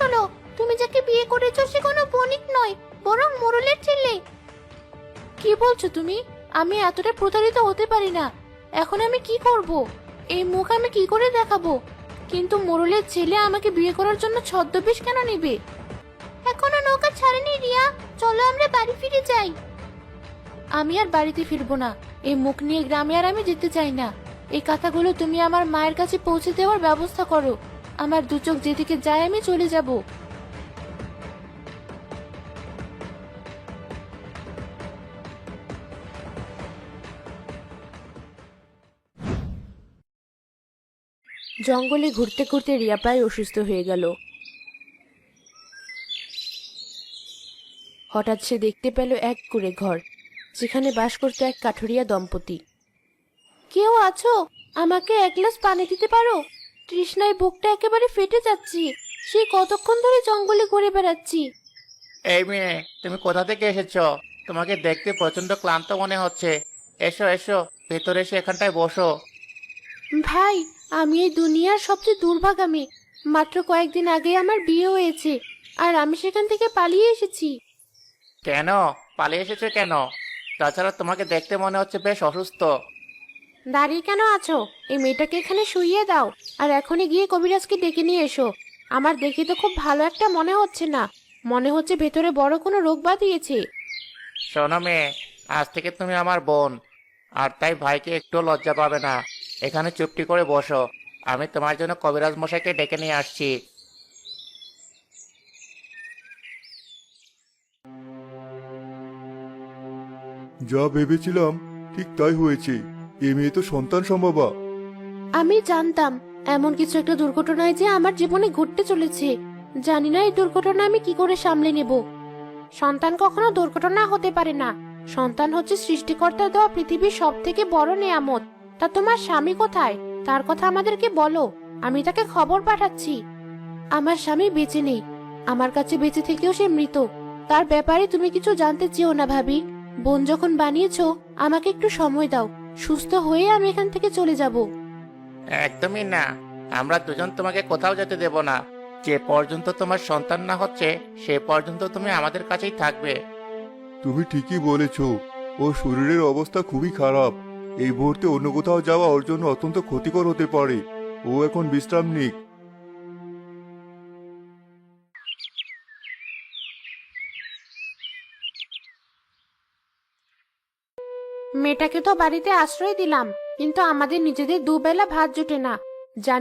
হলো? তুমি যাকে বিয়ে করেছো সে কোনো বণিক নয়, বরং মোড়লের ছেলে। কি বলছো তুমি? আমি এতটা প্রতারিত হতে পারি না। এখন আমি কি করব? এই মুখ আমি কি করে দেখাবো? কিন্তু মোড়লের ছেলে আমাকে বিয়ে করার জন্য ছদ্মবেশ কেন নেবে? এখনো নৌকা ছাড়েনি রিয়া, চলো আমরা বাড়ি ফিরে যাই। আমি আর বাড়িতে ফিরবো না। এই মুখ নিয়ে গ্রামে আর আমি যেতে চাই না। এই কথাগুলো তুমি আমার মায়ের কাছে পৌঁছে দেওয়ার ব্যবস্থা করো। আমার দু চোখ যেদিকে যায় আমি চলে যাব। জঙ্গলে ঘুরতে ঘুরতে রিয়া প্রায় অসুস্থ হয়ে গেল। হঠাৎ সে দেখতে পেল এক কুঁড়ে ঘর, যেখানে বাস করত এক কাঠুরিয়া দম্পতি। কেউ আছো? আমাকে এক গ্লাস পানি দিতে পারো? তৃষ্ণায় বুকটা একেবারে ফেটে যাচ্ছি। সেই কতক্ষণ ধরে জঙ্গলে ঘুরে বেড়াচ্ছি। এই মেয়ে, তুমি কোথা থেকে এসেছো? তোমাকে দেখতে প্রচন্ড ক্লান্ত মনে হচ্ছে। এসো এসো, ভেতরে এসে এখানটায় বসো। ভাই, আমি এই দুনিয়ার সবচেয়ে দুর্ভাগা মেয়ে। মাত্র কয়েকদিন আগে আমার বিয়ে হয়েছে, আর আমি সেখান থেকে পালিয়ে এসেছি। কেন পালিয়ে এসেছো কেন? তাছাড়া তোমাকে দেখতে মনে হচ্ছে বেশ অসুস্থ। দাঁড়িয়ে কেন আছো? এই মেয়েটাকে এখানে শুইয়ে দাও, আর এখনই গিয়ে কবিরাজকে ডেকে নিয়ে এসো। আমার দেখে তো খুব ভালো একটা মনে হচ্ছে না। মনে হচ্ছে ভেতরে বড় কোনো রোগ বাঁধিয়েছে। শোনো মেয়ে, আজ থেকে তুমি আমার বোন, আর তাই ভাইকে একটু লজ্জা পাবে না। এখানে চুপটি করে বসো, আমি তোমার জন্য কবিরাজ মশাইকে ডেকে নিয়ে আসছি। যা ভেবেছিলাম ঠিক তাই হয়েছে। এ মেয়ে তো সন্তান সম্ভবা। আমি জানতাম এমন কিছু একটা দুর্ঘটনায় যে আমার জীবনে ঘটতে চলেছে। জানি না এই দুর্ঘটনা আমি কি করে সামলে নেব। সন্তান কখনো দুর্ঘটনা হতে পারে না। সন্তান হচ্ছে সৃষ্টিকর্তার দেওয়া পৃথিবীর সব থেকে বড় নেয়ামত। তা তোমার স্বামী কোথায়? তার কথা আমাদেরকে বলো, আমি তাকে খবর পাঠাচ্ছি। আমার স্বামী বেঁচে নেই। আমার কাছে বেঁচে থেকেও সে মৃত। তার ব্যাপারে তুমি কিছু জানতে চেও না ভাবি। বোন যখন বানিয়েছো, আমাকে একটু সময় দাও। সুস্থ হয়ে আমি এখান থেকে চলে যাব। একদমই না, আমরা দুজন তোমাকে কোথাও যেতে দেব না। যে পর্যন্ত তোমার সন্তান না হচ্ছে সে পর্যন্ত তুমি আমাদের কাছেই থাকবে। তুমি ঠিকই বলেছ। ওর শরীরের অবস্থা খুবই খারাপ। এই মুহূর্তে অন্য কোথাও যাওয়া ওর জন্য অত্যন্ত ক্ষতিকর হতে পারে। ও এখন বিশ্রাম নিক। মেয়েটাকে তো বাড়িতে আশ্রয় দিলাম, কিন্তু আমাদের নিজেদের দুবেলা ভাত জোটে না। জানি